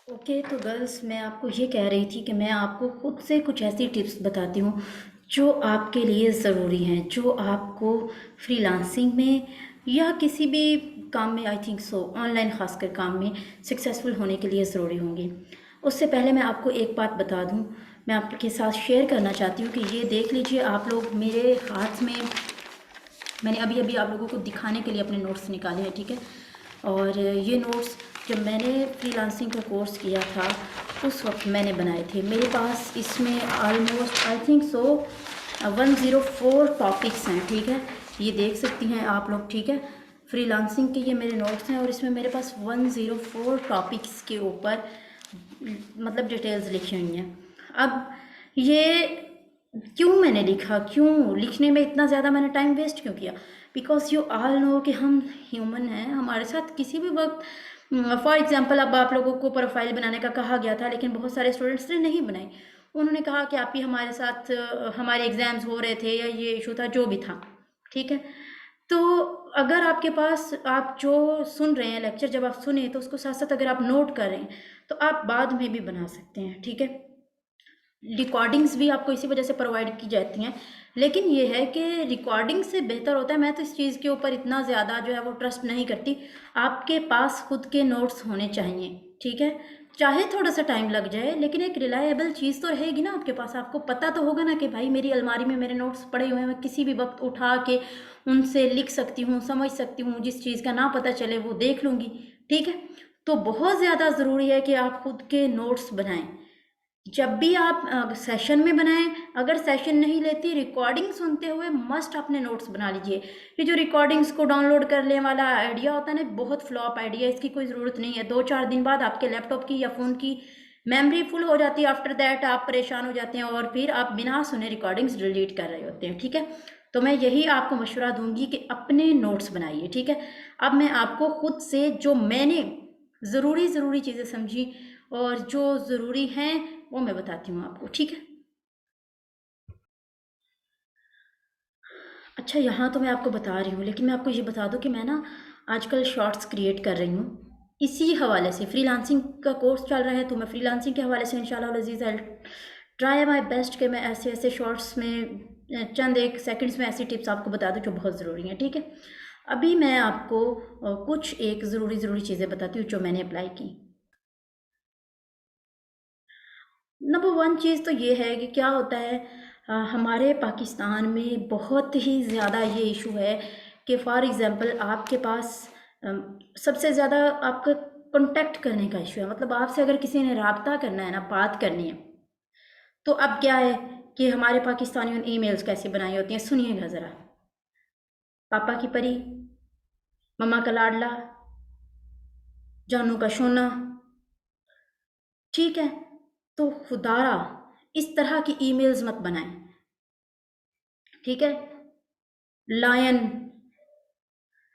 Okay, तो girls मैं आपको ये कह रही थी कि मैं आपको खुद से कुछ ऐसी टिप्स बताती हूँ जो आपके लिए ज़रूरी हैं, जो आपको फ्रीलांसिंग में या किसी भी काम में, आई थिंक सो ऑनलाइन ख़ासकर काम में सक्सेसफुल होने के लिए ज़रूरी होंगी। उससे पहले मैं आपको एक बात बता दूँ, मैं आपके साथ शेयर करना चाहती हूँ कि ये देख लीजिए आप लोग, मेरे हाथ में मैंने अभी अभी आप लोगों को दिखाने के लिए अपने नोट्स निकाले हैं, ठीक है। और ये नोट्स जब मैंने फ्रीलांसिंग का कोर्स किया था उस वक्त मैंने बनाए थे। मेरे पास इसमें almost I think so 104 topics हैं, ठीक है। ये देख सकती हैं आप लोग, ठीक है। फ्रीलांसिंग के ये मेरे नोट्स हैं और इसमें मेरे पास 104 टॉपिक्स के ऊपर मतलब डिटेल्स लिखी हुई हैं। अब ये क्यों मैंने लिखा, क्यों लिखने में इतना ज़्यादा मैंने टाइम वेस्ट क्यों किया? बिकॉज यू ऑल नो कि हम ह्यूमन हैं, हमारे साथ किसी भी वक्त फॉर एग्जांपल अब आप लोगों को प्रोफाइल बनाने का कहा गया था लेकिन बहुत सारे स्टूडेंट्स ने नहीं बनाई। उन्होंने कहा कि आप ही हमारे साथ हमारे एग्ज़ाम्स हो रहे थे या ये इशू था, जो भी था, ठीक है। तो अगर आपके पास, आप जो सुन रहे हैं लेक्चर, जब आप सुने तो उसको साथ साथ अगर आप नोट कर रहे हैं तो आप बाद में भी बना सकते हैं, ठीक है। रिकॉर्डिंग्स भी आपको इसी वजह से प्रोवाइड की जाती हैं, लेकिन ये है कि रिकॉर्डिंग से बेहतर होता है, मैं तो इस चीज़ के ऊपर इतना ज़्यादा जो है वो ट्रस्ट नहीं करती। आपके पास खुद के नोट्स होने चाहिए, ठीक है। चाहे थोड़ा सा टाइम लग जाए लेकिन एक रिलायबल चीज़ तो रहेगी ना आपके पास। आपको पता तो होगा ना कि भाई मेरी अलमारी में मेरे नोट्स पड़े हुए हैं, मैं किसी भी वक्त उठा के उनसे लिख सकती हूँ, समझ सकती हूँ, जिस चीज़ का ना पता चले वो देख लूँगी, ठीक है। तो बहुत ज़्यादा ज़रूरी है कि आप खुद के नोट्स बनाएं। जब भी आप सेशन में बनाएं, अगर सेशन नहीं लेती, रिकॉर्डिंग सुनते हुए मस्ट अपने नोट्स बना लीजिए। ये जो रिकॉर्डिंग्स को डाउनलोड करने वाला आइडिया होता है ना, बहुत फ्लॉप आइडिया है, इसकी कोई ज़रूरत नहीं है। 2-4 दिन बाद आपके लैपटॉप की या फ़ोन की मेमोरी फुल हो जाती है, आफ्टर दैट आप परेशान हो जाते हैं और फिर आप बिना सुने रिकॉर्डिंग्स डिलीट कर रहे होते हैं, ठीक है। तो मैं यही आपको मशवरा दूंगी कि अपने नोट्स बनाइए, ठीक है। अब मैं आपको खुद से जो मैंने ज़रूरी चीज़ें समझी और जो ज़रूरी हैं वो मैं बताती हूँ आपको, ठीक है। अच्छा, यहाँ तो मैं आपको बता रही हूँ लेकिन मैं आपको ये बता दूँ कि मैं ना आजकल शॉर्ट्स क्रिएट कर रही हूँ इसी हवाले से। फ्रीलांसिंग का कोर्स चल रहा है तो मैं फ्रीलांसिंग के हवाले से इंशाल्लाह अज़ीज़ आई ट्राई माई बेस्ट कि मैं ऐसे ऐसे शॉर्ट्स में चंद एक सेकंड्स में ऐसी टिप्स आपको बता दूँ जो बहुत ज़रूरी हैं, ठीक है। अभी मैं आपको कुछ एक ज़रूरी चीज़ें बताती हूँ जो मैंने अप्लाई की। नंबर वन चीज़ तो ये है कि क्या होता है, हमारे पाकिस्तान में बहुत ही ज़्यादा ये इशू है कि फॉर एग्ज़ाम्पल आपके पास सबसे ज़्यादा आपका कॉन्टैक्ट करने का इशू है। मतलब आपसे अगर किसी ने राब्ता करना है ना, बात करनी है, तो अब क्या है कि हमारे पाकिस्तानियों ने ईमेल्स कैसे बनाई होती हैं, सुनिएगा ज़रा। पापा की परी, मम्मा का लाडला, जानू का शोना, ठीक है। तो खुदारा इस तरह की ईमेल्स मत बनाएं, ठीक है। लायन,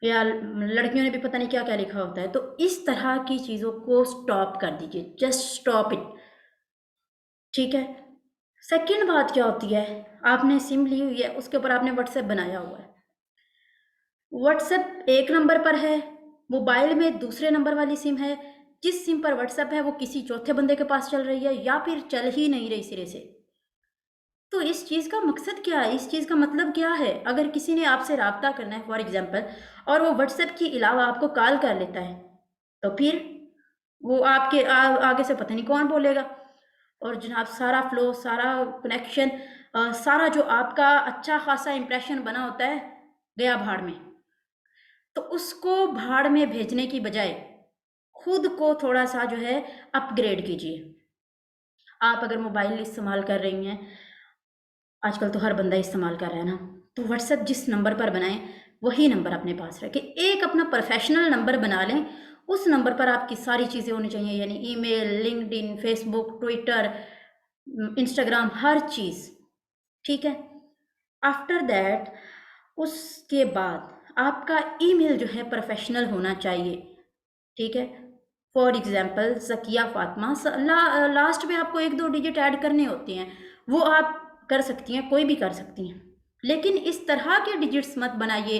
या लड़कियों ने भी पता नहीं क्या क्या लिखा होता है, तो इस तरह की चीज़ों को स्टॉप कर दीजिए, जस्ट स्टॉप इट, ठीक है। सेकंड बात क्या होती है, आपने सिम ली हुई है, उसके ऊपर आपने व्हाट्सएप बनाया हुआ है। व्हाट्सएप एक नंबर पर है, मोबाइल में दूसरे नंबर वाली सिम है, जिस सिम पर व्हाट्सएप है वो किसी चौथे बंदे के पास चल रही है या फिर चल ही नहीं रही सिरे से। तो इस चीज़ का मकसद क्या है, इस चीज़ का मतलब क्या है? अगर किसी ने आपसे राब्ता करना है फॉर एग्जांपल और वो व्हाट्सएप के अलावा आपको कॉल कर लेता है, तो फिर वो आपके आगे से पता नहीं कौन बोलेगा। और जनाब सारा फ्लो, सारा कनेक्शन, सारा जो आपका अच्छा खासा इंप्रेशन बना होता है, गया भाड़ में। तो उसको भाड़ में भेजने की बजाय खुद को थोड़ा सा जो है अपग्रेड कीजिए। आप अगर मोबाइल इस्तेमाल कर रही हैं, आजकल तो हर बंदा इस्तेमाल कर रहा है ना, तो व्हाट्सएप जिस नंबर पर बनाएं वही नंबर अपने पास रखें। एक अपना प्रोफेशनल नंबर बना लें, उस नंबर पर आपकी सारी चीज़ें होनी चाहिए, यानी email, LinkedIn, Facebook, Twitter, Instagram, हर चीज़, ठीक है। आफ्टर दैट, उसके बाद आपका ईमेल जो है प्रोफेशनल होना चाहिए, ठीक है। For example Zakia Fatima, last में आपको 1-2 डिजिट ऐड करने होते हैं, वो आप कर सकती हैं, कोई भी कर सकती हैं, लेकिन इस तरह के डिजिट्स मत बनाइए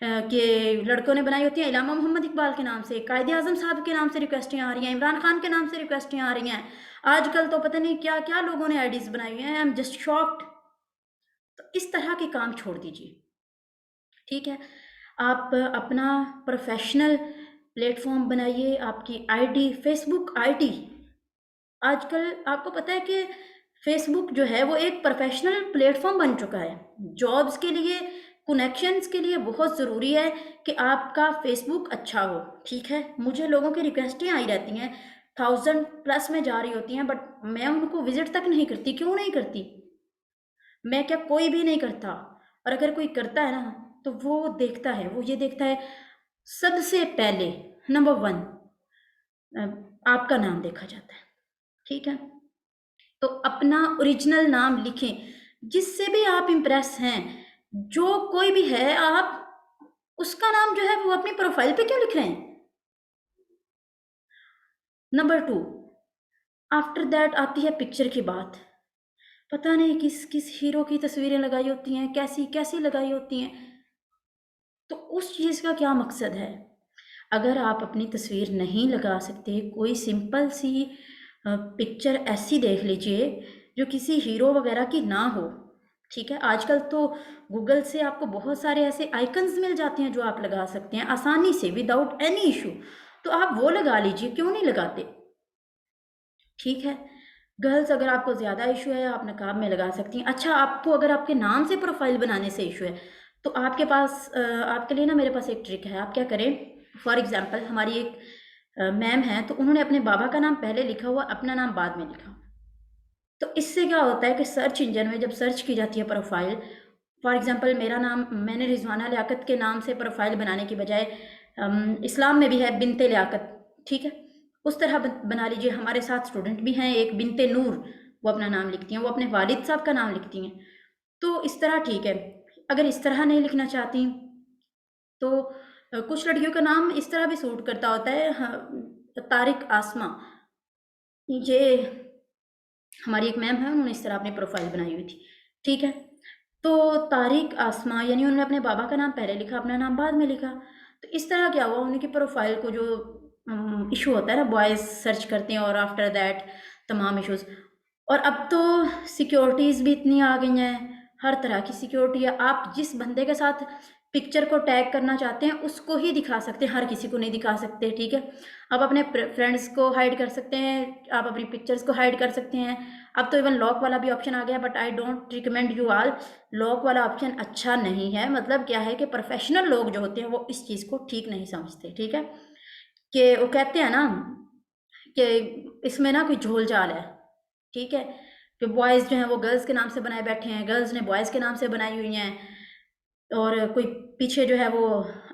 कि लड़कों ने बनाई होती हैं इलामा मोहम्मद इकबाल के नाम से, कायदे आज़म साहब के नाम से रिक्वेस्टें आ रही हैं, इमरान खान के नाम से रिक्वेस्टें आ रही हैं, आजकल तो पता नहीं क्या क्या लोगों ने आईडीज़ बनाई हुई हैं। I am just shocked. तो इस तरह के काम छोड़ दीजिए, ठीक है। आप अपना प्रोफेशनल प्लेटफॉर्म बनाइए, आपकी आईडी, फेसबुक आईडी। आजकल आपको पता है कि फेसबुक जो है वो एक प्रोफेशनल प्लेटफॉर्म बन चुका है। जॉब्स के लिए, कनेक्शंस के लिए बहुत ज़रूरी है कि आपका फेसबुक अच्छा हो, ठीक है। मुझे लोगों की रिक्वेस्टें आई रहती हैं, 1000+ में जा रही होती हैं, बट मैं उनको विजिट तक नहीं करती। क्यों नहीं करती? मैं क्या, कोई भी नहीं करता। और अगर कोई करता है ना, तो वो देखता है, वो ये देखता है सबसे पहले, नंबर 1 आपका नाम देखा जाता है, ठीक है। तो अपना ओरिजिनल नाम लिखें, जिससे भी आप इम्प्रेस हैं, जो कोई भी है, आप उसका नाम जो है वो अपनी प्रोफाइल पे क्यों लिख रहे हैं? नंबर 2, आफ्टर दैट आती है पिक्चर की बात। पता नहीं किस किस हीरो की तस्वीरें लगाई होती हैं, कैसी कैसी लगाई होती हैं। तो उस चीज़ का क्या मकसद है? अगर आप अपनी तस्वीर नहीं लगा सकते, कोई सिंपल सी पिक्चर ऐसी देख लीजिए जो किसी हीरो वगैरह की ना हो, ठीक है। आजकल तो गूगल से आपको बहुत सारे ऐसे आइकन्स मिल जाते हैं जो आप लगा सकते हैं आसानी से, विदाउट एनी इशू। तो आप वो लगा लीजिए, क्यों नहीं लगाते, ठीक है। गर्ल्स, अगर आपको ज़्यादा इशू है, आप नकाब में लगा सकती हैं। अच्छा, आपको अगर आपके नाम से प्रोफाइल बनाने से इशू है, तो आपके पास आपके लिए ना मेरे पास एक ट्रिक है। आप क्या करें, फॉर एग्जांपल हमारी एक मैम है, तो उन्होंने अपने बाबा का नाम पहले लिखा हुआ, अपना नाम बाद में लिखा। तो इससे क्या होता है कि सर्च इंजन में जब सर्च की जाती है प्रोफाइल, फॉर एग्जांपल मेरा नाम, मैंने रिजवाना लियाकत के नाम से प्रोफाइल बनाने की बजाय इस्लाम में भी है बिनते लियाकत, ठीक है, उस तरह बना लीजिए। हमारे साथ स्टूडेंट भी हैं एक बिनते नूर, वो अपना नाम लिखती हैं, वो अपने वालिद साहब का नाम लिखती हैं। तो इस तरह ठीक है। अगर इस तरह नहीं लिखना चाहती, तो कुछ लड़कियों का नाम इस तरह भी सूट करता होता है। हाँ, तारिक आसमा, ये हमारी एक मैम है, उन्होंने इस तरह अपनी प्रोफाइल बनाई हुई थी, ठीक है। तो तारिक आसमा यानी उन्होंने अपने बाबा का नाम पहले लिखा, अपना नाम बाद में लिखा। तो इस तरह क्या हुआ, उनकी प्रोफाइल को जो इशू होता है ना, बॉयज़ सर्च करते हैं और आफ्टर दैट तमाम इश्यूज़। और अब तो सिक्योरिटीज़ भी इतनी आ गई हैं, हर तरह की सिक्योरिटी है। आप जिस बंदे के साथ पिक्चर को टैग करना चाहते हैं उसको ही दिखा सकते हैं, हर किसी को नहीं दिखा सकते, ठीक है। आप अपने फ्रेंड्स को हाइड कर सकते हैं, आप अपनी पिक्चर्स को हाइड कर सकते हैं। अब तो इवन लॉक वाला भी ऑप्शन आ गया, but I don't recommend you all. Lock वाला ऑप्शन अच्छा नहीं है। मतलब क्या है कि प्रोफेशनल लोग जो होते हैं वो इस चीज़ को ठीक नहीं समझते, ठीक है। कि वो कहते हैं ना कि इसमें ना कोई झोल झाल है, ठीक है, कि बॉयज़ जो हैं वो गर्ल्स के नाम से बनाए बैठे हैं, गर्ल्स ने बॉयज़ के नाम से बनाई हुई हैं, और कोई पीछे जो है वो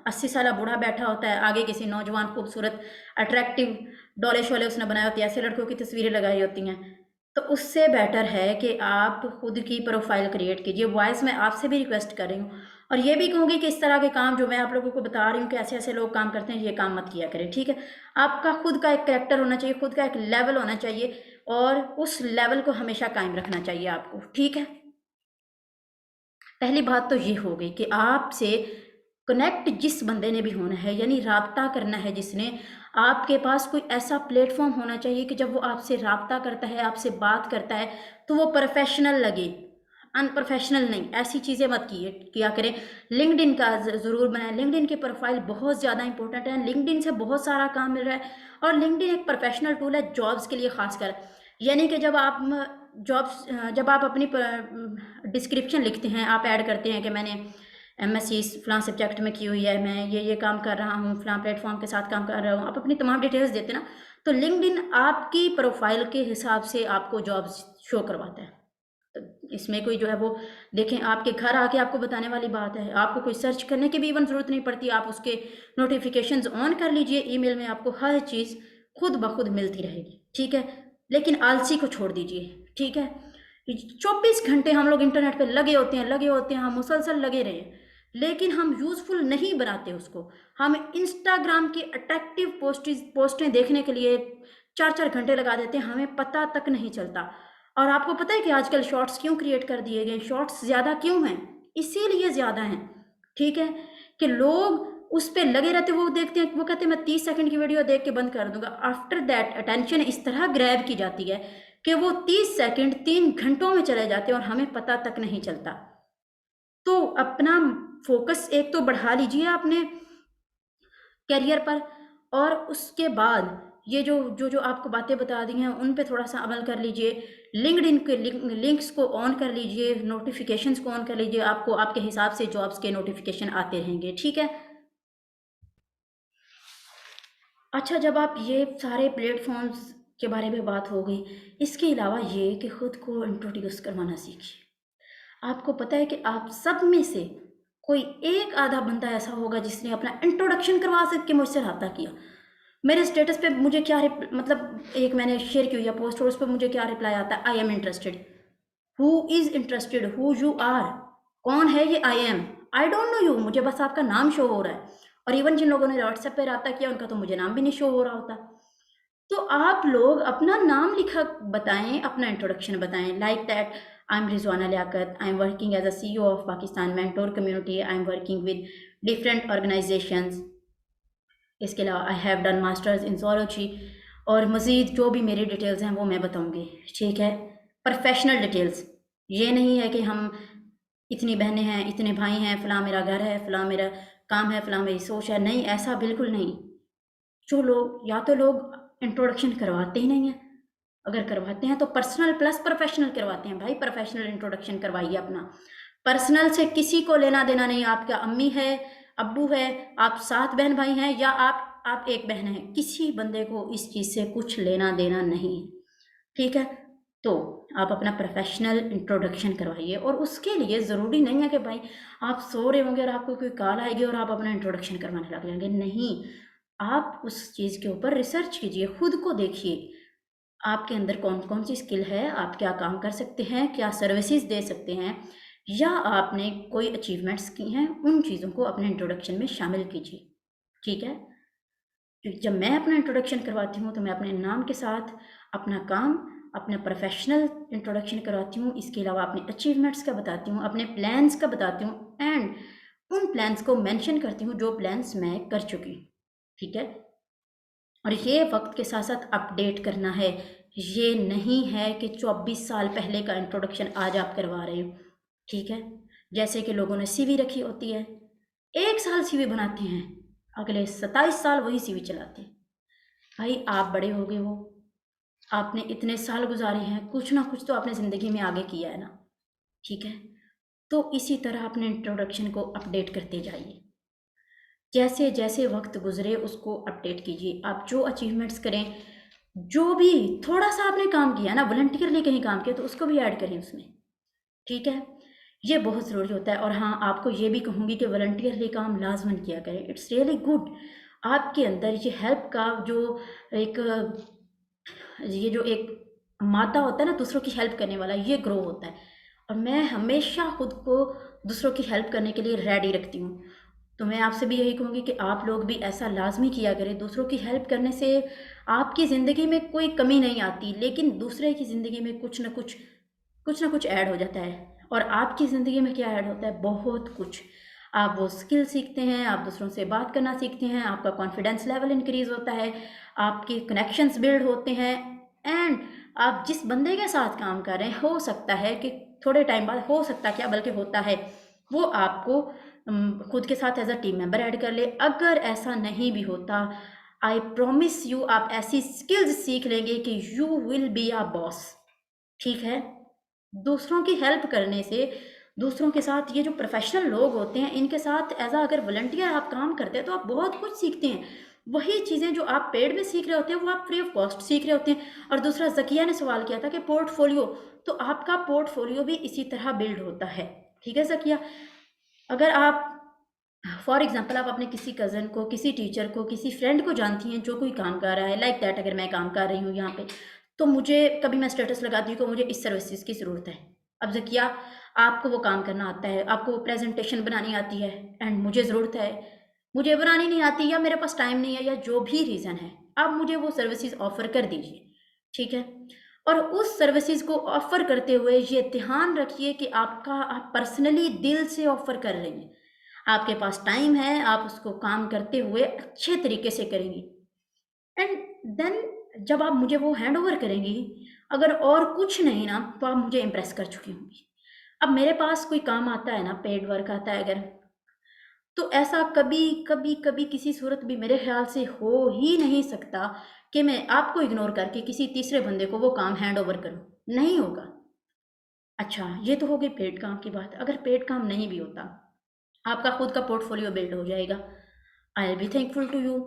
80 साला बूढ़ा बैठा होता है, आगे किसी नौजवान खूबसूरत अट्रैक्टिव डोले शोले उसने बनाए होते हैं, ऐसे लड़कों की तस्वीरें लगाई होती हैं। तो उससे बेटर है कि आप खुद की प्रोफाइल क्रिएट कीजिए। वॉइस मैं आपसे भी रिक्वेस्ट कर रही हूँ, और ये भी कहूँगी कि इस तरह के काम जो मैं आप लोगों को बता रही हूँ कि ऐसे ऐसे लोग काम करते हैं, ये काम मत किया करें, ठीक है। आपका खुद का एक कैरेक्टर होना चाहिए, खुद का एक लेवल होना चाहिए, और उस लेवल को हमेशा कायम रखना चाहिए आपको, ठीक है। पहली बात तो ये हो गई कि आपसे कनेक्ट जिस बंदे ने भी होना है, यानी राब्ता करना है जिसने, आपके पास कोई ऐसा प्लेटफॉर्म होना चाहिए कि जब वो आपसे राब्ता करता है, आपसे बात करता है, तो वो प्रोफेशनल लगे, अनप्रोफेशनल नहीं। ऐसी चीज़ें मत किया करें। लिंक्डइन का ज़रूर बनाएं। लिंक्डइन की प्रोफाइल बहुत ज़्यादा इंपॉर्टेंट है। लिंक्डइन से बहुत सारा काम मिल रहा है, और लिंक्डइन एक प्रोफेशनल टूल है जॉब्स के लिए खासकर। यानी कि जब आप जॉब्स, जब आप अपनी डिस्क्रिप्शन लिखते हैं, आप ऐड करते हैं कि मैंने एमएससी फलां सब्जेक्ट में की हुई है, मैं ये काम कर रहा हूँ, फलां प्लेटफॉर्म के साथ काम कर रहा हूँ, आप अपनी तमाम डिटेल्स देते ना, तो लिंक्डइन आपकी प्रोफाइल के हिसाब से आपको जॉब्स शो करवाता है। तो इसमें कोई जो है वो, देखें, आपके घर आके आपको बताने वाली बात है, आपको कोई सर्च करने की भी इवन ज़रूरत नहीं पड़ती। आप उसके नोटिफिकेशंस ऑन कर लीजिए, ईमेल में आपको हर चीज़ खुद ब खुद मिलती रहेगी, ठीक है। लेकिन आलसी को छोड़ दीजिए, ठीक है। 24 घंटे हम लोग इंटरनेट पे लगे होते हैं, हम मुसलसल लगे रहे, लेकिन हम यूज़फुल नहीं बनाते उसको। हम इंस्टाग्राम की अट्रैक्टिव पोस्टें देखने के लिए 4-4 घंटे लगा देते हैं, हमें पता तक नहीं चलता। और आपको पता है कि आजकल शॉर्ट्स क्यों क्रिएट कर दिए गए, शॉर्ट्स ज़्यादा क्यों हैं? इसीलिए ज़्यादा हैं, ठीक है, कि लोग उस पर लगे रहते, वो देखते हैं, वो कहते हैं मैं 30 सेकंड की वीडियो देख के बंद कर दूंगा। आफ्टर दैट अटेंशन इस तरह ग्रैब की जाती है कि वो 30 सेकंड 3 घंटों में चले जाते हैं और हमें पता तक नहीं चलता। तो अपना फोकस एक तो बढ़ा लीजिए अपने करियर पर, और उसके बाद ये जो जो जो आपको बातें बता दी हैं उन पे थोड़ा सा अमल कर लीजिए। लिंक्डइन के लिंक्स को ऑन कर लीजिए, नोटिफिकेशंस को ऑन कर लीजिए, आपको आपके हिसाब से जॉब्स के नोटिफिकेशन आते रहेंगे, ठीक है। अच्छा, जब आप ये सारे प्लेटफॉर्म्स के बारे में बात हो गई, इसके अलावा ये कि खुद को इंट्रोड्यूस करवाना सीखिए। आपको पता है कि आप सब में से कोई एक आधा बंदा ऐसा होगा जिसने अपना इंट्रोडक्शन करवा सक के मुझसे रब्ता किया। मेरे स्टेटस पे मुझे क्या मतलब एक मैंने शेयर की हुई है पोस्ट और उस पर मुझे क्या रिप्लाई आता है, I am interested. Who is interested, who you are, कौन है ये I am, I don't know you, मुझे बस आपका नाम शो हो रहा है। और इवन जिन लोगों ने व्हाट्सएप पे रब्ता किया उनका तो मुझे नाम भी नहीं शो हो रहा होता। तो आप लोग अपना नाम लिखा बताएं, अपना इंट्रोडक्शन बताएं, like that I am Rizwana Liaqat, I am working as a CEO of Pakistan mentor community, I am working with different organisations. इसके अलावा I have done masters in zoology, और मज़ीद जो भी मेरी डिटेल्स हैं वो मैं बताऊंगी, ठीक है। प्रोफेशनल डिटेल्स, ये नहीं है कि हम इतनी बहनें हैं, इतने भाई हैं, फ़लाँ मेरा घर है, फ़लाँ मेरा काम है, फ़लाँ मेरी सोच है, नहीं, ऐसा बिल्कुल नहीं। जो लोग या तो लोग इंट्रोडक्शन करवाते ही नहीं हैं, अगर करवाते हैं तो पर्सनल प्लस प्रोफेशनल करवाते हैं। भाई प्रोफेशनल इंट्रोडक्शन करवाइए अपना, पर्सनल से किसी को लेना देना नहीं। आपका अम्मी है, अब्बू है, आप 7 बहन भाई हैं, या आप एक बहन हैं, किसी बंदे को इस चीज़ से कुछ लेना देना नहीं है, ठीक है। तो आप अपना प्रोफेशनल इंट्रोडक्शन करवाइए, और उसके लिए ज़रूरी नहीं है कि भाई आप सो रहे होंगे और आपको कोई कॉल आएगी और आप अपना इंट्रोडक्शन करवाने लग जाएंगे, नहीं। आप उस चीज़ के ऊपर रिसर्च कीजिए, खुद को देखिए आपके अंदर कौन कौन सी स्किल है, आप क्या काम कर सकते हैं, क्या सर्विसेज दे सकते हैं, या आपने कोई अचीवमेंट्स की हैं, उन चीज़ों को अपने इंट्रोडक्शन में शामिल कीजिए, ठीक है। क्योंकि जब मैं अपना इंट्रोडक्शन करवाती हूँ तो मैं अपने नाम के साथ अपना काम, अपना प्रोफेशनल इंट्रोडक्शन करवाती हूँ, इसके अलावा अपने अचीवमेंट्स का बताती हूँ, अपने प्लान्स का बताती हूँ, एंड उन प्लान्स को मेंशन करती हूँ जो प्लान्स मैं कर चुकी हूँ, ठीक है। और ये वक्त के साथ साथ अपडेट करना है, ये नहीं है कि 24 साल पहले का इंट्रोडक्शन आज आप करवा रहे हो, ठीक है। जैसे कि लोगों ने सीवी रखी होती है, 1 साल सीवी बनाते हैं, अगले 27 साल वही सीवी चलाते हैं। भाई आप बड़े हो गए हो, आपने इतने साल गुजारे हैं, कुछ ना कुछ तो आपने ज़िंदगी में आगे किया है ना, ठीक है। तो इसी तरह अपने इंट्रोडक्शन को अपडेट करते जाइए, जैसे जैसे वक्त गुजरे उसको अपडेट कीजिए। आप जो अचीवमेंट्स करें, जो भी थोड़ा सा आपने काम किया ना, वॉलंटियरली कहीं काम किया, तो उसको भी ऐड करें उसमें, ठीक है। ये बहुत ज़रूरी होता है। और हाँ, आपको ये भी कहूँगी कि वॉलंटियरली काम लाजमन किया करें, इट्स रियली गुड। आपके अंदर ये हेल्प का जो एक ये जो एक मादा होता है ना दूसरों की हेल्प करने वाला, ये ग्रो होता है। और मैं हमेशा खुद को दूसरों की हेल्प करने के लिए रेडी रखती हूँ। तो मैं आपसे भी यही कहूँगी कि आप लोग भी ऐसा लाजमी किया करें। दूसरों की हेल्प करने से आपकी ज़िंदगी में कोई कमी नहीं आती, लेकिन दूसरे की ज़िंदगी में कुछ ना कुछ ऐड हो जाता है। और आपकी ज़िंदगी में क्या ऐड होता है, बहुत कुछ। आप वो स्किल सीखते हैं, आप दूसरों से बात करना सीखते हैं, आपका कॉन्फिडेंस लेवल इंक्रीज़ होता है, आपके कनेक्शंस बिल्ड होते हैं, एंड आप जिस बंदे के साथ काम कर रहे हैं, हो सकता है कि थोड़े टाइम बाद, हो सकता क्या बल्कि होता है, वो आपको खुद के साथ as a team member add कर ले। अगर ऐसा नहीं भी होता, आई प्रॉमिस यू आप ऐसी स्किल्स सीख लेंगे कि you will be a boss, ठीक है। दूसरों की हेल्प करने से, दूसरों के साथ, ये जो प्रोफेशनल लोग होते हैं इनके साथ एज अ अगर वॉलंटियर आप काम करते हैं तो आप बहुत कुछ सीखते हैं। वही चीज़ें जो आप पेड में सीख रहे होते हैं वो आप फ्री ऑफ कॉस्ट सीख रहे होते हैं। और दूसरा, ज़किया ने सवाल किया था कि पोर्टफोलियो, तो आपका पोर्टफोलियो भी इसी तरह बिल्ड होता है, ठीक है ज़किया। अगर आप फॉर एग्जाम्पल आप अपने किसी कज़न को, किसी टीचर को, किसी फ्रेंड को जानती हैं जो कोई काम कर रहा है, लाइक दैट अगर मैं काम कर रही हूँ यहाँ पे, तो मुझे कभी मैं स्टेटस लगाती हूँ कि मुझे इस सर्विसेज की ज़रूरत है। अब ज़किया, आपको वो काम करना आता है, आपको वो प्रेजेंटेशन बनानी आती है, एंड मुझे ज़रूरत है, मुझे बनानी नहीं आती, या मेरे पास टाइम नहीं है, या जो भी रीज़न है, आप मुझे वो सर्विसेज ऑफ़र कर दीजिए, ठीक है। और उस सर्विसेज को ऑफ़र करते हुए ये ध्यान रखिए कि आप पर्सनली दिल से ऑफ़र कर रही हैं। आपके पास टाइम है, आप उसको काम करते हुए अच्छे तरीके से करेंगी। एंड देन जब आप मुझे वो हैंड ओवर करेंगी, अगर और कुछ नहीं ना, तो आप मुझे इम्प्रेस कर चुकी होंगी। अब मेरे पास कोई काम आता है ना, पेड वर्क आता है अगर, तो ऐसा कभी कभी कभी किसी सूरत भी मेरे ख्याल से हो ही नहीं सकता कि मैं आपको इग्नोर करके किसी तीसरे बंदे को वो काम हैंड ओवर करूं। नहीं होगा। अच्छा, ये तो हो गई पेड काम की बात। अगर पेड काम नहीं भी होता, आपका खुद का पोर्टफोलियो बिल्ड हो जाएगा। I will be thankful to you.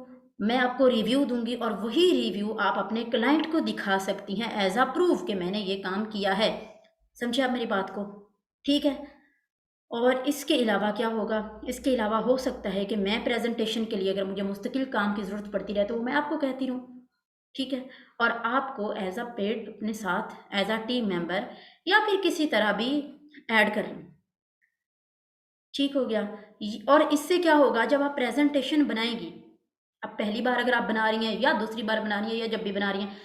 मैं आपको रिव्यू दूंगी और वही रिव्यू आप अपने क्लाइंट को दिखा सकती हैं एज अ प्रूफ कि मैंने ये काम किया है। समझे आप मेरी बात को? ठीक है। और इसके अलावा क्या होगा? इसके अलावा हो सकता है कि मैं प्रेजेंटेशन के लिए अगर मुझे मुस्तकिल काम की ज़रूरत पड़ती रहे तो वो मैं आपको कहती रहूँ। ठीक है। और आपको एज अ पेड अपने साथ एज अ टीम मेंबर या फिर किसी तरह भी ऐड कर लूँ। ठीक हो गया। और इससे क्या होगा, जब आप प्रेजेंटेशन बनाएंगी, अब पहली बार अगर आप बना रही हैं या दूसरी बार बना रही हैं या जब भी बना रही हैं,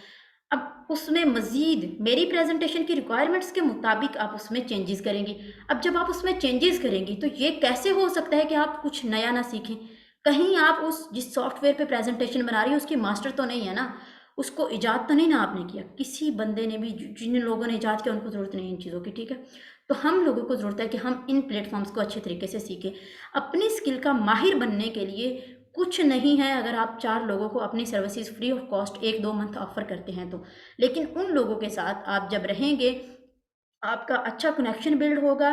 अब उसमें मज़ीद मेरी प्रेजेंटेशन की रिक्वायरमेंट्स के मुताबिक आप उसमें चेंजेस करेंगी। अब जब आप उसमें चेंजेस करेंगी तो ये कैसे हो सकता है कि आप कुछ नया ना सीखें? कहीं आप उस जिस सॉफ्टवेयर पे प्रेजेंटेशन बना रही हैं उसकी मास्टर तो नहीं है ना? उसको ईजाद तो नहीं ना आपने किया? किसी बंदे ने भी, जिन लोगों ने ईजाद किया उनको ज़रूरत नहीं इन चीज़ों की। ठीक है। तो हम लोगों को ज़रूरत है कि हम इन प्लेटफॉर्म्स को अच्छे तरीके से सीखें। अपनी स्किल का माहिर बनने के लिए कुछ नहीं है अगर आप 4 लोगों को अपनी services free of cost 1-2 month offer करते हैं तो। लेकिन उन लोगों के साथ आप जब रहेंगे, आपका अच्छा कनेक्शन बिल्ड होगा,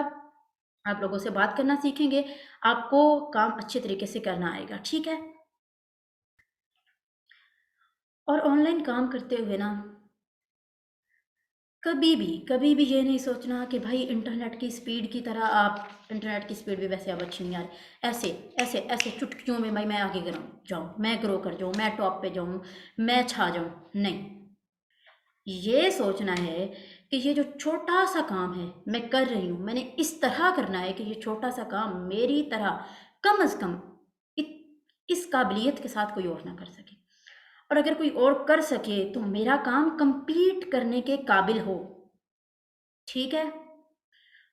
आप लोगों से बात करना सीखेंगे, आपको काम अच्छे तरीके से करना आएगा। ठीक है? और ऑनलाइन काम करते हुए ना, कभी भी ये नहीं सोचना कि भाई इंटरनेट की स्पीड की तरह आप, इंटरनेट की स्पीड भी वैसे अब अच्छी नहीं आ रही, ऐसे ऐसे ऐसे चुटकियों में भाई मैं आगे जाऊँ, मैं ग्रो कर जाऊँ, मैं टॉप पे जाऊँ, मैं छा जाऊँ। नहीं, ये सोचना है कि ये जो छोटा सा काम है मैं कर रही हूँ, मैंने इस तरह करना है कि ये छोटा सा काम मेरी तरह कम अज़ कम इस काबिलियत के साथ कोई और ना कर सके। और अगर कोई और कर सके तो मेरा काम compete करने के काबिल हो। ठीक है?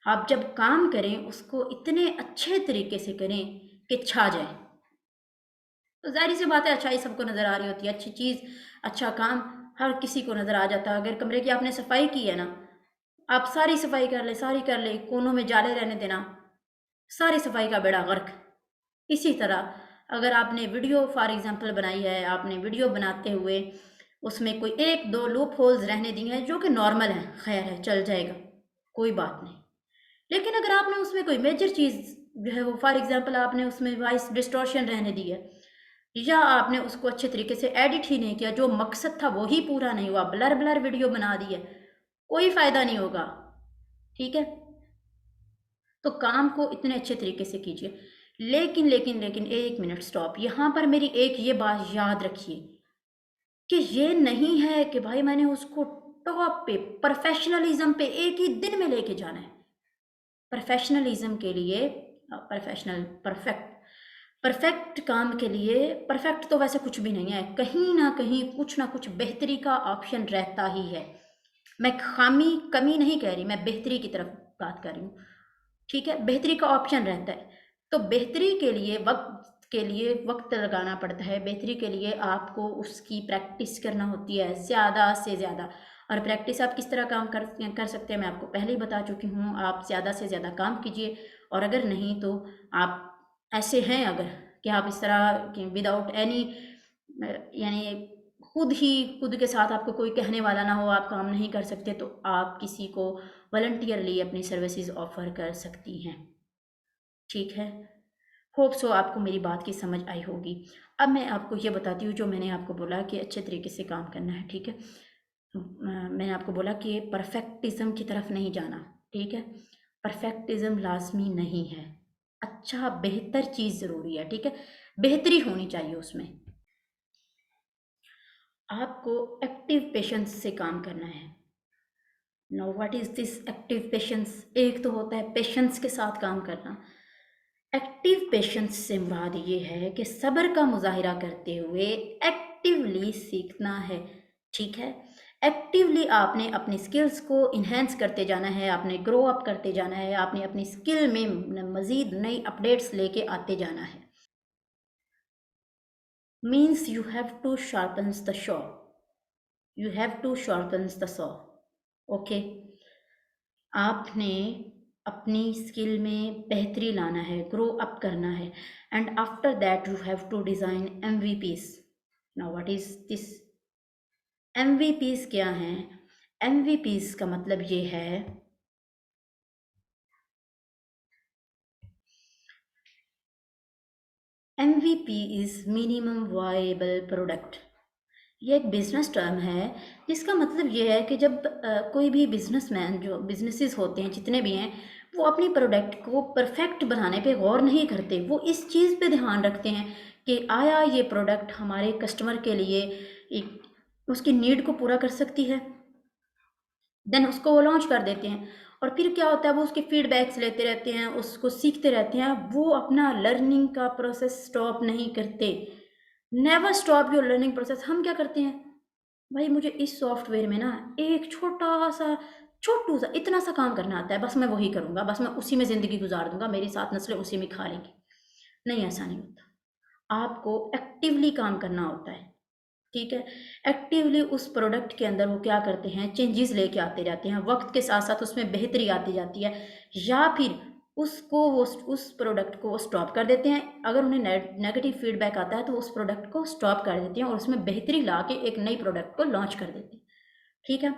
आप जब काम करें उसको इतने अच्छे तरीके से करें कि छा जाए। तो ज़ाहिर सी बात है, अच्छाई सबको नज़र आ रही होती है। अच्छी चीज़, अच्छा काम हर किसी को नज़र आ जाता है। अगर कमरे की आपने सफाई की है ना, आप सारी सफाई कर ले, सारी कर ले, कोनों में जाले रहने देना, सारी सफाई का बेड़ा गर्क। इसी तरह अगर आपने वीडियो फॉर एग्जांपल बनाई है, आपने वीडियो बनाते हुए उसमें कोई 1-2 लूप होल्स रहने दिए हैं जो कि नॉर्मल है, खैर है, चल जाएगा, कोई बात नहीं। लेकिन अगर आपने उसमें कोई मेजर चीज़ जो है वो फॉर एग्जांपल आपने उसमें वॉइस डिस्टॉर्शन रहने दी है, या आपने उसको अच्छे तरीके से एडिट ही नहीं किया, जो मकसद था वो ही पूरा नहीं हुआ, ब्लर ब्लर वीडियो बना दी है, कोई फ़ायदा नहीं होगा। ठीक है? तो काम को इतने अच्छे तरीके से कीजिए। लेकिन 1 मिनट स्टॉप, यहाँ पर मेरी एक ये बात याद रखिए कि ये नहीं है कि भाई मैंने उसको टॉप पे, प्रोफेशनलिज्म पे एक ही दिन में लेके जाना है। प्रोफेशनलिज्म के लिए प्रोफेशनल परफेक्ट परफेक्ट काम के लिए परफेक्ट तो वैसे कुछ भी नहीं है, कहीं ना कहीं कुछ ना कुछ बेहतरी का ऑप्शन रहता ही है। मैं खामी कमी नहीं कह रही, मैं बेहतरी की तरफ बात कर रही हूँ। ठीक है? बेहतरी का ऑप्शन रहता है। तो बेहतरी के लिए वक्त लगाना पड़ता है। बेहतरी के लिए आपको उसकी प्रैक्टिस करना होती है ज़्यादा से ज़्यादा। और प्रैक्टिस आप किस तरह काम कर सकते हैं मैं आपको पहले ही बता चुकी हूँ। आप ज़्यादा से ज़्यादा काम कीजिए, और अगर नहीं तो आप ऐसे हैं अगर कि आप इस तरह कि विदाउट एनी, यानी खुद के साथ आपको कोई कहने वाला ना हो, आप काम नहीं कर सकते, तो आप किसी को वॉलंटियरली अपनी सर्विसेज ऑफ़र कर सकती हैं। ठीक है? होप सो आपको मेरी बात की समझ आई होगी। अब मैं आपको ये बताती हूँ जो मैंने आपको बोला कि अच्छे तरीके से काम करना है। ठीक है? मैंने आपको बोला कि परफेक्टिज़्म की तरफ नहीं जाना। ठीक है? परफेक्टिज़्म लाज़मी नहीं है। अच्छा बेहतर चीज़ ज़रूरी है। ठीक है? बेहतरी होनी चाहिए उसमें। आपको एक्टिव पेशेंस से काम करना है। Now what is this active patience? एक तो होता है पेशेंस के साथ काम करना। एक्टिव पेशेंस से मुराद ये है कि सब्र का मुजाहिरा करते हुए एक्टिवली सीखना है। ठीक है? एक्टिवली आपने अपनी स्किल्स को इन्हेंस करते जाना है, आपने ग्रो अप करते जाना है, आपने अपनी स्किल में मज़ीद नई अपडेट्स लेके आते जाना है। Means you have to sharpens the saw, you have to sharpens the saw. Okay, आपने अपनी स्किल में बेहतरी लाना है, ग्रो अप करना है, and after that you have to design MVPs। Now what is this? MVPs क्या हैं? MVPs का मतलब ये है, MVP is minimum viable product. ये एक बिजनेस टर्म है जिसका मतलब ये है कि जब कोई भी बिजनेसमैन, जो बिजनेसेस होते हैं जितने भी हैं, वो अपनी प्रोडक्ट को परफेक्ट बनाने पे गौर नहीं करते। वो इस चीज़ पे ध्यान रखते हैं कि आया ये प्रोडक्ट हमारे कस्टमर के लिए एक उसकी नीड को पूरा कर सकती है, देन उसको वो लॉन्च कर देते हैं। और फिर क्या होता है, वो उसके फीडबैक्स लेते रहते हैं, उसको सीखते रहते हैं, वो अपना लर्निंग का प्रोसेस स्टॉप नहीं करते। Never stop your learning process. हम क्या करते हैं, भाई मुझे इस सॉफ्टवेयर में ना एक छोटा सा, छोटू सा, इतना सा काम करना आता है, बस मैं वही करूँगा, बस मैं उसी में ज़िंदगी गुजार दूंगा, मेरी सात नस्लें उसी में खा लेंगी। नहीं, ऐसा नहीं होता। आपको एक्टिवली काम करना होता है, ठीक है। एक्टिवली उस प्रोडक्ट के अंदर वो क्या करते हैं, चेंजेस लेके आते जाते हैं, वक्त के साथ साथ उसमें बेहतरी आती जाती है, या फिर उसको वो उस प्रोडक्ट को स्टॉप कर देते हैं। अगर उन्हें नेगेटिव फीडबैक आता है तो उस प्रोडक्ट को स्टॉप कर देते हैं और उसमें बेहतरी ला के एक नई प्रोडक्ट को लॉन्च कर देते हैं, ठीक है।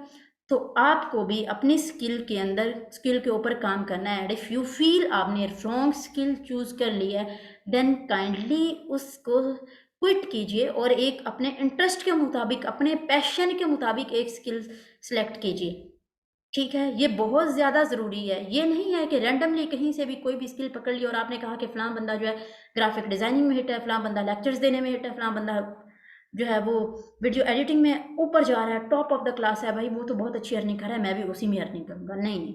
तो आपको भी अपनी स्किल के अंदर, स्किल के ऊपर काम करना है। एंड इफ़ यू फील आपने रॉन्ग स्किल चूज़ कर लिया है, देन काइंडली उसको क्विट कीजिए और एक अपने इंटरेस्ट के मुताबिक, अपने पैशन के मुताबिक एक स्किल सेलेक्ट कीजिए, ठीक है। ये बहुत ज़्यादा ज़रूरी है। ये नहीं है कि रैंडमली कहीं से भी कोई भी स्किल पकड़ ली और आपने कहा कि फ़लाँ बंदा जो है ग्राफिक डिज़ाइनिंग में हिट है, फ़लाँ बंदा लेक्चर्स देने में हिट है, फ़लाँ बंदा जो है वो वीडियो एडिटिंग में ऊपर जा रहा है, टॉप ऑफ द क्लास है, भाई वो तो बहुत अच्छी अर्निंग कर रहा है, मैं भी उसी में अर्निंग करूँगा। नहीं, नहीं।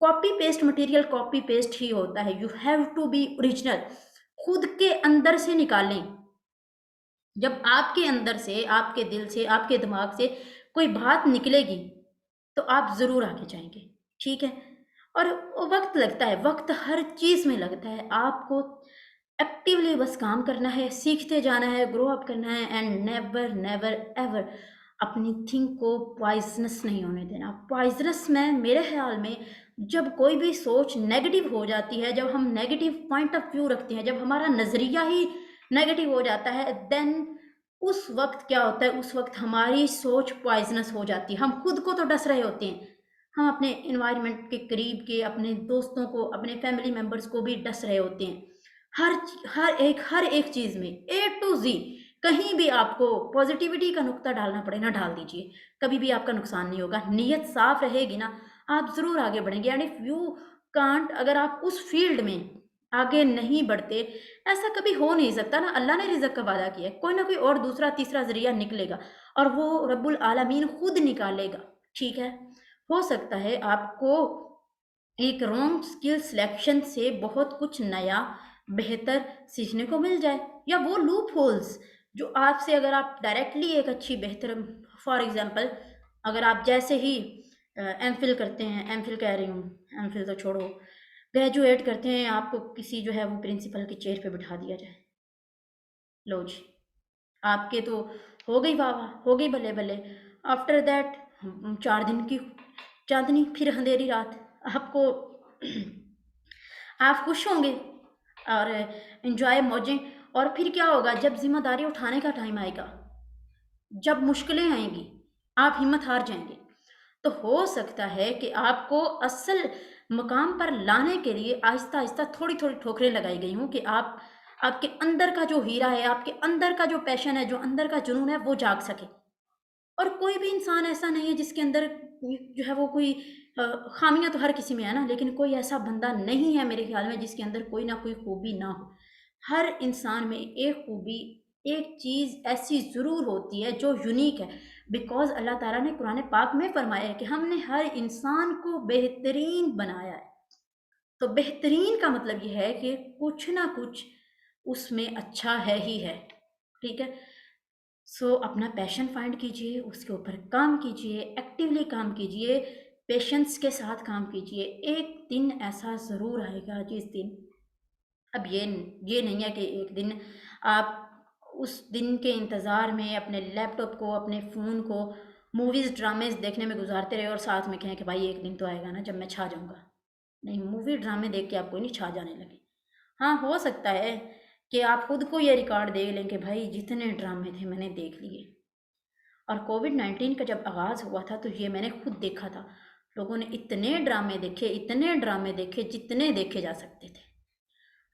Copy paste material copy paste ही होता है। You have to be original. खुद के अंदर से निकालें। जब आपके अंदर से, आपके दिल से, आपके दिमाग से कोई बात निकलेगी तो आप ज़रूर आगे जाएंगे, ठीक है। और वक्त लगता है, वक्त हर चीज़ में लगता है। आपको एक्टिवली बस काम करना है, सीखते जाना है, ग्रो अप करना है, एंड नेवर नेवर एवर अपनी थिंक को पॉइजनस नहीं होने देना। पॉइजनस में मेरे ख्याल में जब कोई भी सोच नेगेटिव हो जाती है, जब हम नेगेटिव पॉइंट ऑफ व्यू रखते हैं, जब हमारा नज़रिया ही नेगेटिव हो जाता है, देन उस वक्त क्या होता है, उस वक्त हमारी सोच पॉइजनस हो जाती है। हम खुद को तो डस रहे होते हैं, हम अपने इन्वायरमेंट के करीब के अपने दोस्तों को, अपने फैमिली मेम्बर्स को भी डस रहे होते हैं। हर एक चीज़ में A to Z कहीं भी आपको पॉजिटिविटी का नुक्ता डालना पड़े ना, डाल दीजिए। कभी भी आपका नुकसान नहीं होगा। नीयत साफ रहेगी ना, आप ज़रूर आगे बढ़ेंगे। एंड इफ़ यू कांट, अगर आप उस फील्ड में आगे नहीं बढ़ते, ऐसा कभी हो नहीं सकता ना। अल्लाह ने रिज़्क़ का वादा किया है, कोई ना कोई और दूसरा तीसरा ज़रिया निकलेगा और वो रब्बुल आलमीन खुद निकालेगा, ठीक है। हो सकता है आपको एक रॉन्ग स्किल सिलेक्शन से बहुत कुछ नया बेहतर सीखने को मिल जाए, या वो लूप होल्स जो आपसे, अगर आप डायरेक्टली एक अच्छी बेहतर, फॉर एग्जांपल अगर आप जैसे ही एम फिल करते हैं, एम फिल कह रही हूँ, एम फिल तो छोड़ो, ग्रेजुएट करते हैं, आपको किसी जो है वो प्रिंसिपल की चेयर पे बिठा दिया जाए, लो जी, आपके तो हो गई वाह वाह, हो गई बल्ले बल्ले। आफ्टर दैट 4 दिन की चांदनी, फिर अंधेरी रात। आपको आप खुश होंगे और एंजॉय मौजें। और फिर क्या होगा, जब जिम्मेदारी उठाने का टाइम आएगा, जब मुश्किलें आएंगी, आप हिम्मत हार जाएंगे। तो हो सकता है कि आपको असल मकाम पर लाने के लिए आहिस्ता आहिस्ता थोड़ी थोड़ी ठोकरें लगाई गई हों कि आप, आपके अंदर का जो हीरा है, आपके अंदर का जो पैशन है, जो अंदर का जुनून है, वो जाग सके। और कोई भी इंसान ऐसा नहीं है जिसके अंदर जो है वो कोई खामियां तो हर किसी में है ना, लेकिन कोई ऐसा बंदा नहीं है मेरे ख्याल में जिसके अंदर कोई ना कोई खूबी ना हो। हर इंसान में एक खूबी, एक चीज़ ऐसी ज़रूर होती है जो यूनिक है। बिकॉज अल्लाह ताला ने कुरान पाक में फरमाया है कि हमने हर इंसान को बेहतरीन बनाया है। तो बेहतरीन का मतलब ये है कि कुछ ना कुछ उसमें अच्छा है ही है, ठीक है। सो अपना पैशन फाइंड कीजिए, उसके ऊपर काम कीजिए, एक्टिवली काम कीजिए, पेशेंस के साथ काम कीजिए। एक दिन ऐसा ज़रूर आएगा जिस दिन, अब ये नहीं है कि एक दिन आप उस दिन के इंतज़ार में अपने लैपटॉप को, अपने फ़ोन को मूवीज़ ड्रामेज़ देखने में गुजारते रहे और साथ में कहें कि भाई एक दिन तो आएगा ना जब मैं छा जाऊँगा। नहीं, मूवी ड्रामे देख के आप कोई नहीं छा जाने लगे। हाँ, हो सकता है कि आप खुद को ये रिकॉर्ड दे लें कि भाई जितने ड्रामे थे मैंने देख लिए। और कोविड-19 का जब आगाज़ हुआ था तो ये मैंने खुद देखा था। लोगों ने इतने ड्रामे देखे जितने देखे जा सकते थे।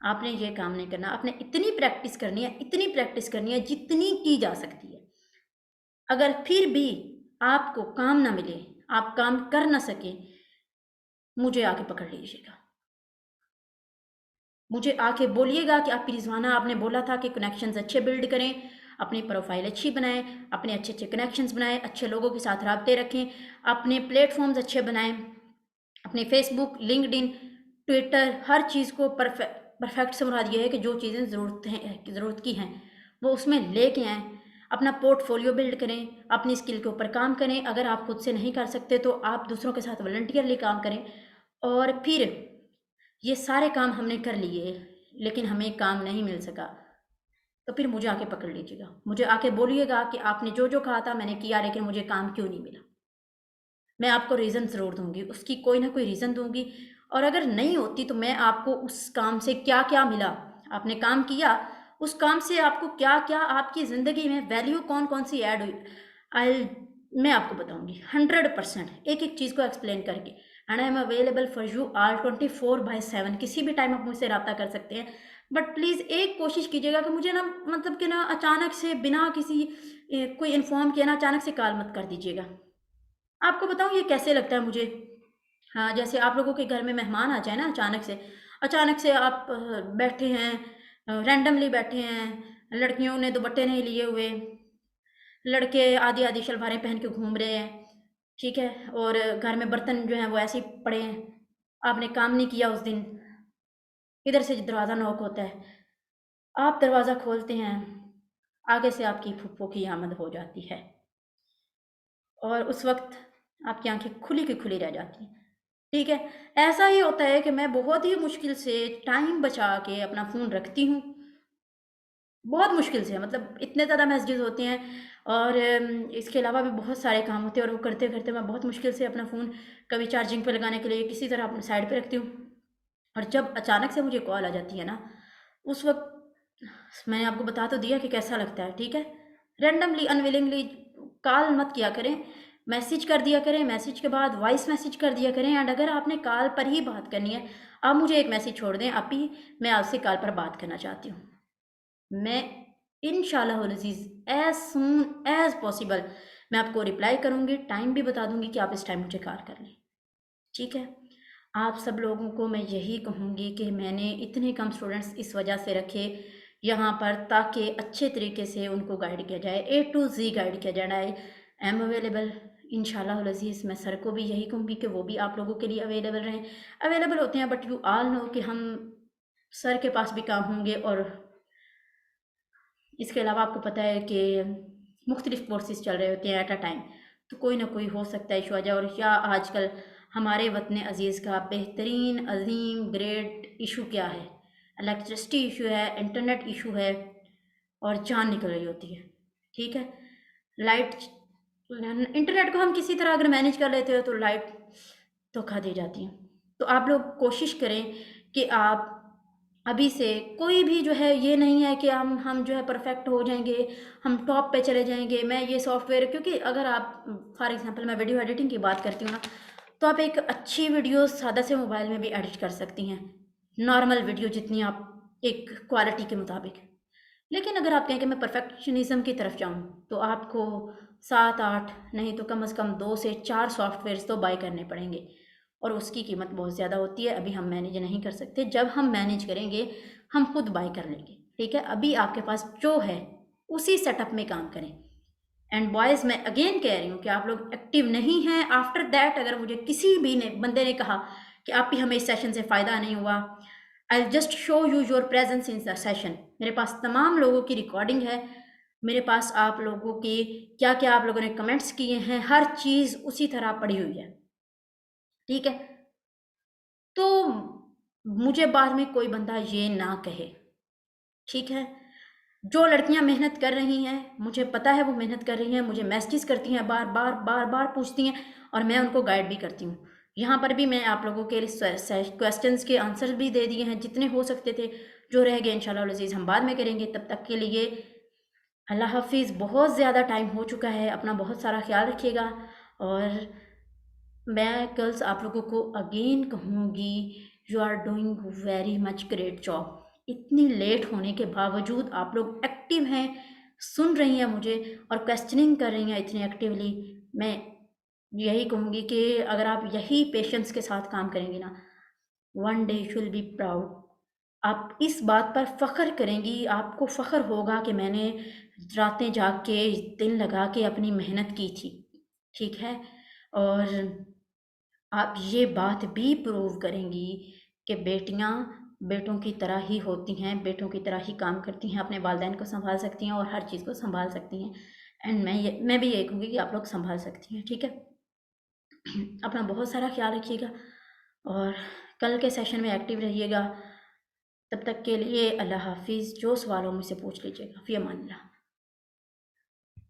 आपने ये काम नहीं करना, आपने इतनी प्रैक्टिस करनी है, इतनी प्रैक्टिस करनी है जितनी की जा सकती है। अगर फिर भी आपको काम ना मिले, आप काम कर ना सकें, मुझे आके पकड़ लीजिएगा। मुझे आके बोलिएगा कि आप रिज़वाना, आपने बोला था कि कनेक्शंस अच्छे बिल्ड करें, अपनी प्रोफाइल अच्छी बनाएँ, अपने अच्छे-अच्छे कनेक्शंस बनाएँ, अच्छे लोगों के साथ राब्ते रखें, अपने प्लेटफ़ॉर्म्स अच्छे बनाएँ, अपने फ़ेसबुक, लिंक्डइन, ट्विटर हर चीज़ को परफेक्ट से मुराद ये है कि जो चीज़ें ज़रूरत की हैं, वो उसमें लेके आएँ। अपना पोर्टफोलियो बिल्ड करें, अपनी स्किल के ऊपर काम करें। अगर आप खुद से नहीं कर सकते तो आप दूसरों के साथ वॉलंटियरली काम करें। और फिर ये सारे काम हमने कर लिए, लेकिन हमें काम नहीं मिल सका, तो फिर मुझे आके पकड़ लीजिएगा। मुझे आके बोलिएगा कि आपने जो-जो कहा था मैंने किया, लेकिन मुझे काम क्यों नहीं मिला। मैं आपको रीज़न ज़रूर दूँगी, उसकी कोई ना कोई रीज़न दूँगी। और अगर नहीं होती तो मैं आपको उस काम से क्या-क्या मिला, आपने काम किया, उस काम से आपको क्या-क्या आपकी ज़िंदगी में वैल्यू कौन-कौन सी ऐड हुई, आई मैं आपको बताऊँगी 100% एक-एक चीज़ को एक्सप्लेन करके। And I am available for you all 24/7, किसी भी टाइम आप मुझसे राब्ता कर सकते हैं। बट प्लीज़ एक कोशिश कीजिएगा कि मुझे ना, मतलब कि ना, अचानक से बिना किसी कोई इन्फॉर्म किए ना अचानक से कॉल मत कर दीजिएगा। आपको बताऊँ ये कैसे लगता है मुझे? हाँ, जैसे आप लोगों के घर में मेहमान आ जाए ना अचानक से आप बैठे हैं, रैंडमली बैठे हैं, लड़कियों ने दुपट्टे नहीं लिए हुए, लड़के आधी-आधी शलवारें पहन के घूम रहे हैं, ठीक है? और घर में बर्तन जो हैं वो ऐसे ही पड़े हैं, आपने काम नहीं किया उस दिन, इधर से दरवाज़ा नॉक होता है, आप दरवाज़ा खोलते हैं, आगे से आपकी फूफो की आमद हो जाती है और उस वक़्त आपकी आँखें खुली की खुली रह जाती हैं। ठीक है, ऐसा ही होता है कि मैं बहुत ही मुश्किल से टाइम बचा के अपना फ़ोन रखती हूँ, बहुत मुश्किल से, मतलब इतने ज़्यादा मैसेजेस होते हैं और इसके अलावा भी बहुत सारे काम होते हैं और वो करते-करते मैं बहुत मुश्किल से अपना फ़ोन कभी चार्जिंग पे लगाने के लिए किसी तरह अपने साइड पे रखती हूँ। और जब अचानक से मुझे कॉल आ जाती है ना, उस वक़्त मैंने आपको बता तो दिया कि कैसा लगता है, ठीक है? रैंडमली, अनविलिंगली कॉल मत किया करें, मैसेज कर दिया करें, मैसेज के बाद वॉइस मैसेज कर दिया करें। एंड अगर आपने कॉल पर ही बात करनी है, आप मुझे एक मैसेज छोड़ दें, अभी मैं आपसे कॉल पर बात करना चाहती हूँ। मैं इंशाअल्लाह अल अज़ीज़ एज़ सून एज़ पॉसिबल मैं आपको रिप्लाई करूँगी, टाइम भी बता दूँगी कि आप इस टाइम मुझे कॉल कर लें, ठीक है? आप सब लोगों को मैं यही कहूँगी कि मैंने इतने कम स्टूडेंट्स इस वजह से रखे यहाँ पर ताकि अच्छे तरीके से उनको गाइड किया जाए, ए टू ज़ी गाइड किया जाए। आई एम अवेलेबल इंशाल्लाह अल अज़ीज़। मैं सर को भी यही कहूँगी कि वो भी आप लोगों के लिए अवेलेबल रहें। अवेलेबल होते हैं, बट यू ऑल नो कि हम सर के पास भी काम होंगे और इसके अलावा आपको पता है कि मुख्तलिफ़ कोर्सेज़ चल रहे होते हैं एट अ टाइम, तो कोई ना कोई हो सकता है इशू आ जाए। और या आजकल हमारे वतन अज़ीज़ का बेहतरीन अज़ीम ग्रेट इशू क्या है? इलेक्ट्रिसिटी इशू है, इंटरनेट इशू है और जान निकल रही होती है, ठीक है? लाइट, इंटरनेट को हम किसी तरह अगर मैनेज कर लेते हो तो लाइट धोखा दे जाती है। तो आप लोग कोशिश करें कि आप अभी से, कोई भी जो है ये नहीं है कि हम जो है परफेक्ट हो जाएँगे, हम टॉप पे चले जाएँगे। मैं ये सॉफ्टवेयर, क्योंकि अगर आप फॉर एग्ज़ाम्पल मैं वीडियो एडिटिंग की बात करती हूँ ना, तो आप एक अच्छी वीडियो सादा से मोबाइल में भी एडिट कर सकती हैं, नॉर्मल वीडियो जितनी आप एक क्वालिटी के मुताबिक। लेकिन अगर आप कहें कि मैं परफेक्शनिज़्म की तरफ जाऊँ, तो आपको 7-8 नहीं तो कम से कम 2 से 4 सॉफ्टवेयर्स तो बाय करने पड़ेंगे और उसकी कीमत बहुत ज़्यादा होती है। अभी हम मैनेज नहीं कर सकते, जब हम मैनेज करेंगे, हम खुद बाय कर लेंगे, ठीक है? अभी आपके पास जो है, उसी सेटअप में काम करें। एंड बॉयज़, मैं अगेन कह रही हूँ कि आप लोग एक्टिव नहीं हैं। आफ्टर दैट अगर मुझे किसी भी बंदे ने कहा कि आप भी हमें इस सेशन से फ़ायदा नहीं हुआ, I just show you your presence in the session. मेरे पास तमाम लोगों की रिकॉर्डिंग है, मेरे पास आप लोगों के क्या क्या आप लोगों ने कमेंट्स किए हैं, हर चीज़ उसी तरह पड़ी हुई है, ठीक है? तो मुझे बाद में कोई बंदा ये ना कहे, ठीक है? जो लड़कियां मेहनत कर रही हैं, मुझे पता है वो मेहनत कर रही हैं, मुझे मैसेजेस करती हैं, बार बार बार बार पूछती हैं और मैं उनको गाइड भी करती हूँ। यहाँ पर भी मैं आप लोगों के क्वेश्चंस के आंसर भी दे दिए हैं जितने हो सकते थे। जो रह गए इंशाल्लाह अज़ीज़ हम बाद में करेंगे। तब तक के लिए अल्लाह हाफिज़। बहुत ज़्यादा टाइम हो चुका है, अपना बहुत सारा ख्याल रखिएगा। और मैं गर्ल्स आप लोगों को अगेन कहूँगी, you are doing very much great job. इतनी लेट होने के बावजूद आप लोग एक्टिव हैं, सुन रही हैं मुझे और क्वेश्चनिंग कर रही हैं इतनी एक्टिवली। मैं यही कहूँगी कि अगर आप यही पेशेंस के साथ काम करेंगी ना, one day you will be proud. आप इस बात पर फ़ख्र करेंगी, आपको फ़ख्र होगा कि मैंने रातें जाग के, दिन लगा के अपनी मेहनत की थी, ठीक है? और आप ये बात भी प्रूव करेंगी कि बेटियां बेटों की तरह ही होती हैं, बेटों की तरह ही काम करती हैं, अपने वालिदैन को संभाल सकती हैं और हर चीज़ को संभाल सकती हैं। एंड मैं भी ये कहूँगी कि आप लोग संभाल सकती हैं, ठीक है? अपना बहुत सारा ख्याल रखिएगा और कल के सेशन में एक्टिव रहिएगा। तब तक के लिए अल्लाह हाफिज़। जो सवाल हो मुझसे पूछ लीजिएगा। फ़ी अमान अल्लाह।